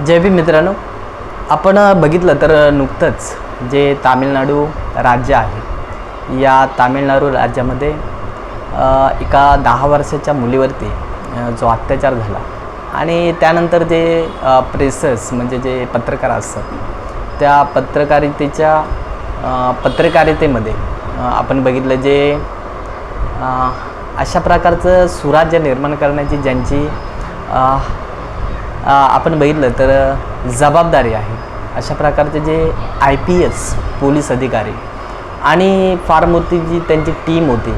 जय भीम मित्रांनो, आपण बघितलं तर नुकतंच जे तामिळनाडू राज्य आहे, या तामिळनाडू राज्यामध्ये एका 10 वर्षाच्या मुलीवरती जो अत्याचार झाला आणि त्यानंतर जे प्रेसर्स म्हणजे जे पत्रकार असतात, त्या पत्रकारितेमध्ये आपण बघितलं जे अशा प्रकारचं सुराज्य निर्माण करण्याची ज्यांची आपण बघितलं तर जबाबदारी आहे, अशा प्रकारचे जे IPS पोलीस अधिकारी आणि फार मोठी जी त्यांची टीम होती,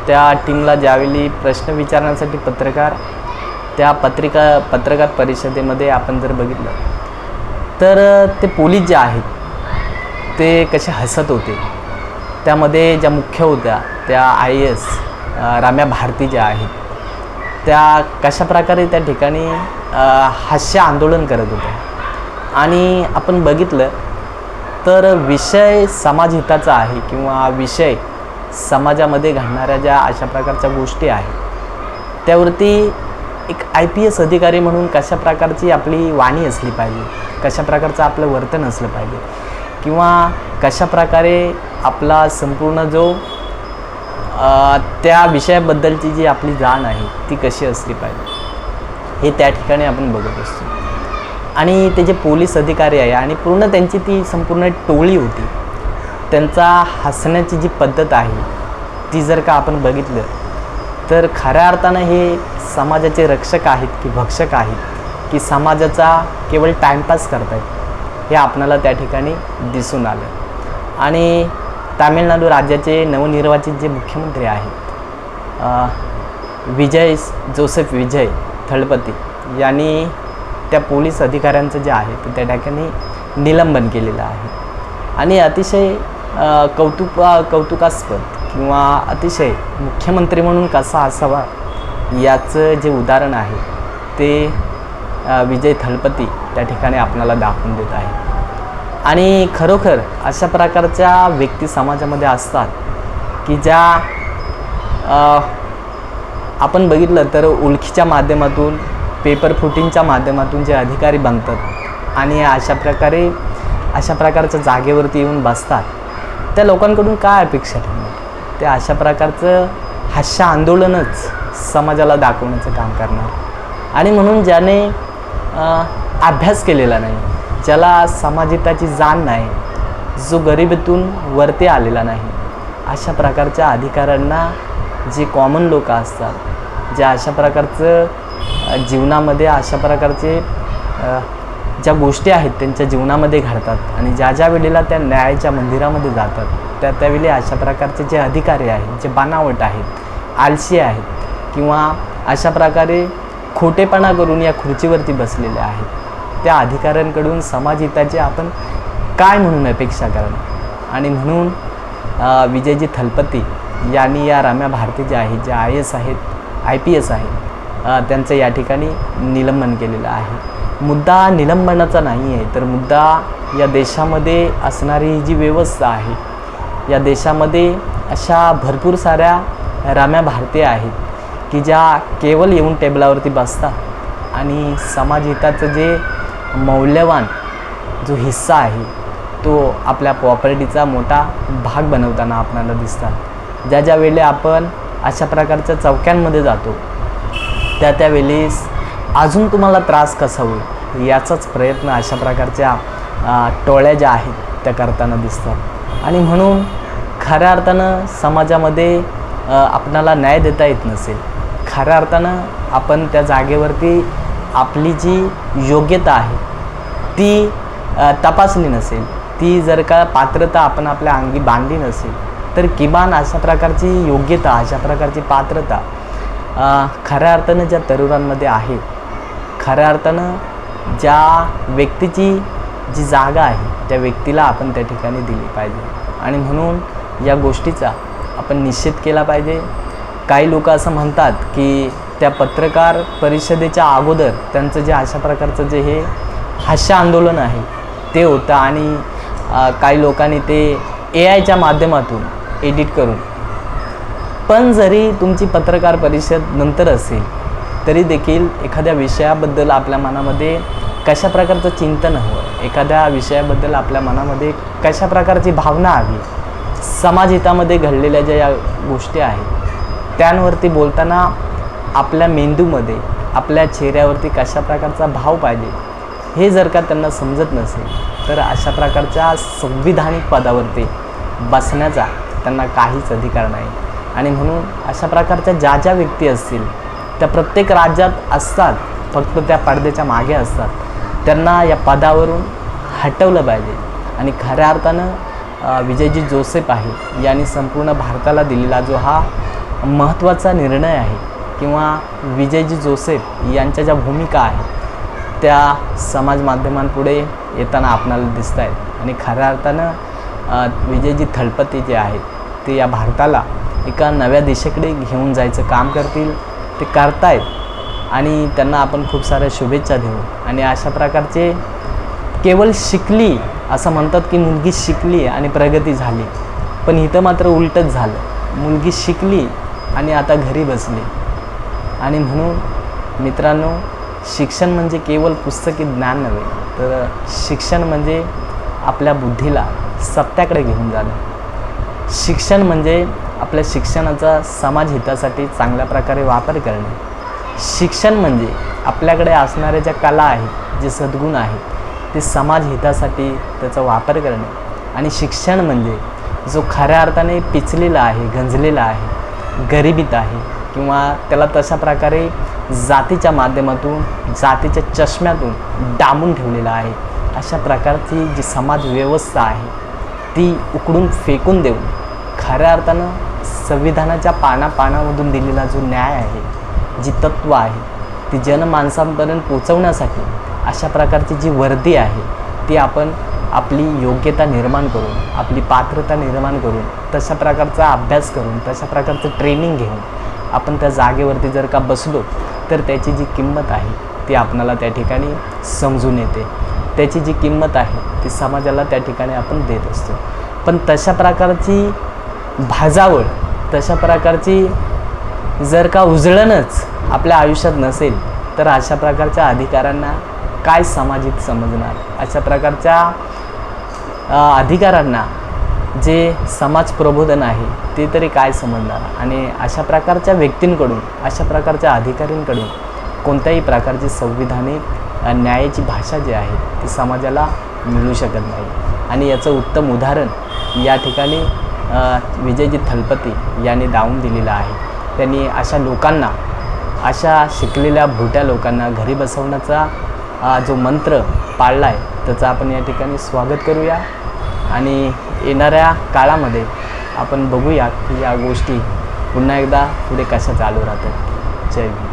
त्या टीमला ज्यावेळी प्रश्न विचारण्यासाठी त्या पत्रकार परिषदेमध्ये आपण जर बघितलं तर ते पोलीस जे आहेत ते कसे हसत होते. त्यामध्ये ज्या मुख्य होत्या त्या IAS राम्या भारती ज्या आहेत, त्या कशाप्रकारे त्या ठिकाणी हास्य आंदोलन करत होत्या. आणि आपण बघितलं तर विषय समाजहिताचा आहे किंवा विषय समाजामध्ये घडणाऱ्या ज्या अशा प्रकारच्या गोष्टी आहेत त्यावरती एक IPS अधिकारी म्हणून कशा प्रकारची आपली वाणी असली पाहिजे, कशा प्रकारचं आपलं वर्तन असलं पाहिजे किंवा कशा प्रकारे आपला संपूर्ण जो त्या विषयाबद्दलची जी आपली जाण आहे ती कशी असली पाहिजे, हे त्या ठिकाणी आपण बघत असतो. आणि ते जे पोलीस अधिकारी आहे आणि पूर्ण त्यांची ती संपूर्ण टोळी होती, त्यांचा हसण्याची जी पद्धत आहे ती जर का आपण बघितलं तर खऱ्या अर्थानं हे समाजाचे रक्षक आहेत की भक्षक आहेत की समाजाचा केवळ टाईमपास करत आहेत, हे आपणाला त्या ठिकाणी दिसून आलं. आणि तामिळनाडू राज्याचे नवनिर्वाचित जे मुख्यमंत्री आहेत जोसेफ विजय थलपती यांनी त्या पोलीस अधिकाऱ्यांचं जे आहे ते त्या ठिकाणी निलंबन केलेलं आहे. आणि अतिशय कौतुकास्पद किंवा अतिशय मुख्यमंत्री म्हणून कसा असावा याचं जे उदाहरण आहे ते विजय थलपती त्या ठिकाणी आपल्याला दाखवून देत आहे. आणि खरोखर अशा प्रकारच्या व्यक्ती समाजामध्ये असतात की ज्या आपण बघितलं तर ओळखीच्या माध्यमातून, पेपर फुटिंगच्या माध्यमातून जे अधिकारी बनतात आणि अशा प्रकारच्या जागेवरती येऊन बसतात, त्या लोकांकडून काय अपेक्षा ठेवणार? ते अशा प्रकारचं हास्य आंदोलनच समाजाला दाखवण्याचं काम करणार. आणि म्हणून ज्याने अभ्यास केलेला नाही, ज्याला समाजहिताची जाण नाही, जो गरिबीतून वरती आलेला नाही, अशा प्रकारच्या अधिकाऱ्यांना जे कॉमन लोक असतात, ज्या अशा प्रकारचं जीवनामध्ये अशा प्रकारचे ज्या गोष्टी आहेत त्यांच्या जीवनामध्ये घडतात आणि ज्या वेळेला त्या न्यायाच्या मंदिरामध्ये जातात त्यावेळी अशा प्रकारचे जे अधिकारी आहेत, जे बनावट आहेत, आळशी आहेत किंवा अशा प्रकारे खोटेपणा करून या खुर्चीवरती बसलेले आहेत, त्या अधिकाऱ्यांकडून समाजहिताची आपण काय म्हणून अपेक्षा करणार? आणि म्हणून विजयजी थलपती यांनी या राम्या भारती जे आहेत, जे IAS आहेत, IPS आहेत, त्यांचं या ठिकाणी निलंबन केलेलं आहे. मुद्दा निलंबनाचा नाही आहे, तर मुद्दा या देशामध्ये असणारी जी व्यवस्था आहे, या देशामध्ये अशा भरपूर साऱ्या राम्या भारतीय आहेत की ज्या केवळ येऊन टेबलावरती बसतात आणि समाजहिताचं जे मौल्यवान जो हिस्सा आहे तो आपल्या प्रॉपर्टीचा मोठा भाग बनवताना आपल्याला दिसतात. ज्या वेळेला आपण अशा प्रकारच्या चौक्यांमध्ये जातो त्यावेळेस अजून तुम्हाला त्रास कसा होईल याचाच प्रयत्न अशा प्रकारच्या टोळ्या ज्या आहेत त्या करताना दिसतात. आणि म्हणून खऱ्या अर्थानं समाजामध्ये आपणाला न्याय देता येत नसेल, खऱ्या अर्थानं आपण त्या जागेवरती आपली जी योग्यता आहे ती तपासली नसेल, ती जर का पात्रता आपण आपल्या अंगी बांधली नसेल, तर किमान अशा प्रकारची योग्यता, अशा प्रकारची पात्रता खऱ्या अर्थानं ज्या तरुणांमध्ये आहे, खऱ्या अर्थानं ज्या व्यक्तीची जी जागा आहे त्या व्यक्तीला आपण त्या ठिकाणी दिली पाहिजे. आणि म्हणून या गोष्टीचा आपण निषेध केला पाहिजे. काही लोक असं म्हणतात की त्या पत्रकार परिषदेच्या अगोदर त्यांचं जे अशा प्रकारचं जे हे हास्य आंदोलन आहे ते होतं आणि काही लोकांनी ते AIच्या माध्यमातून एडिट करून, पण जरी तुमची पत्रकार परिषद नंतर असेल तरी देखील एखाद्या विषयाबद्दल आपल्या मनामध्ये कशा प्रकारचं चिंतन हवं, एखाद्या विषयाबद्दल आपल्या मनामध्ये कशा प्रकारची भावना हवी, समाजहितामध्ये घडलेल्या ज्या या गोष्टी आहेत त्यांवरती बोलताना आपल्या मेंदूमध्ये, आपल्या चेहऱ्यावरती कशा प्रकारचा भाव पाहिजे हे जर का त्यांना समजत नसेल तर अशा प्रकारच्या संविधानिक पदावरती बसण्याचा त्यांना काहीच अधिकार नाही. आणि म्हणून अशा प्रकारच्या ज्या ज्या व्यक्ती असतील त्या प्रत्येक राज्यात असतात, फक्त त्या पडद्याच्या मागे असतात, त्यांना या पदावरून हटवलं पाहिजे. आणि खऱ्या अर्थानं विजयजी जोसेफ आहे यांनी संपूर्ण भारताला दिलेला जो हा महत्त्वाचा निर्णय आहे किंवा विजयजी जोसेफ यांच्या ज्या भूमिका आहेत त्या समाज माध्यमांपुढे येताना आपणाला दिसत आहेत. आणि खऱ्या अर्थानं विजयजी थलपती जे आहेत ते या भारताला एका नव्या दिशेकडे घेऊन जायचं काम करतील, ते करतायत. आणि त्यांना आपण खूप साऱ्या शुभेच्छा देऊ. आणि अशा प्रकारचे केवळ शिकली असं म्हणतात की मुलगी शिकली आणि प्रगती झाली, पण इथं मात्र उलटच झालं. मुलगी शिकली आणि आता घरी बसली. आणि म्हणून मित्रांनो, शिक्षण म्हणजे केवळ पुस्तकी ज्ञान नव्हे, तर शिक्षण म्हणजे आपल्या बुद्धीला सत्याकडे घेऊन जाणं. शिक्षण म्हणजे आपल्या शिक्षणाचा समाजहितासाठी चांगल्या प्रकारे वापर करणे. शिक्षण म्हणजे आपल्याकडे असणाऱ्या ज्या कला आहेत, जे सद्गुण आहेत, ते समाजहितासाठी त्याचा वापर करणे. आणि शिक्षण म्हणजे जो खऱ्या अर्थाने पिचलेला आहे, गंजलेला आहे, गरिबीत आहे किंवा त्याला तशा प्रकारे जातीच्या माध्यमातून, जातीच्या चष्म्यातून डांबून ठेवलेला आहे, अशा प्रकारची जी समाज व्यवस्था आहे ती उकडून फेकून देऊन खऱ्या अर्थानं संविधानाच्या पानापानामधून दिलेला जो न्याय आहे, जी तत्त्व आहे, ती जनमानसांपर्यंत पोचवण्यासाठी अशा प्रकारची जी वर्दी आहे ती आपण आपली योग्यता निर्माण करून, आपली पात्रता निर्माण करून, तशा प्रकारचा अभ्यास करून, तशा प्रकारचं ट्रेनिंग घेऊन आपण त्या जागेवरती जर का बसलो तर त्याची जी किंमत आहे ती आपणाला त्या ठिकाणी समजून येते. त्याची जी किंमत आहे ती समाजाला त्या ठिकाणी आपण देत असतो. पण तशा प्रकारची भाजावळ, तशा प्रकारची जर का उजळणच आपल्या आयुष्यात नसेल तर अशा प्रकारच्या अधिकारांना काय समाजित समजणार? अशा प्रकारच्या अधिकारांना जे समाज प्रबोधन आहे ते तरी काय समजणार? आणि अशा प्रकारच्या व्यक्तींकडून, अशा प्रकारच्या अधिकाऱ्यांकडून कोणत्याही प्रकारची संविधानिक न्यायाची भाषा जी आहे ती समाजाला मिळू शकत नाही. आणि याचं उत्तम उदाहरण या ठिकाणी विजयजी थलपती यांनी दावून दिलेलं आहे. त्यांनी अशा लोकांना, अशा शिकलेल्या भोट्या लोकांना घरी बसवण्याचा जो मंत्र पाळला आहे त्याचं आपण या ठिकाणी स्वागत करूया. आणि येणाऱ्या काळामध्ये आपण बघूया की या गोष्टी पुन्हा एकदा पुढे कशा चालू राहतात. जय हिंद.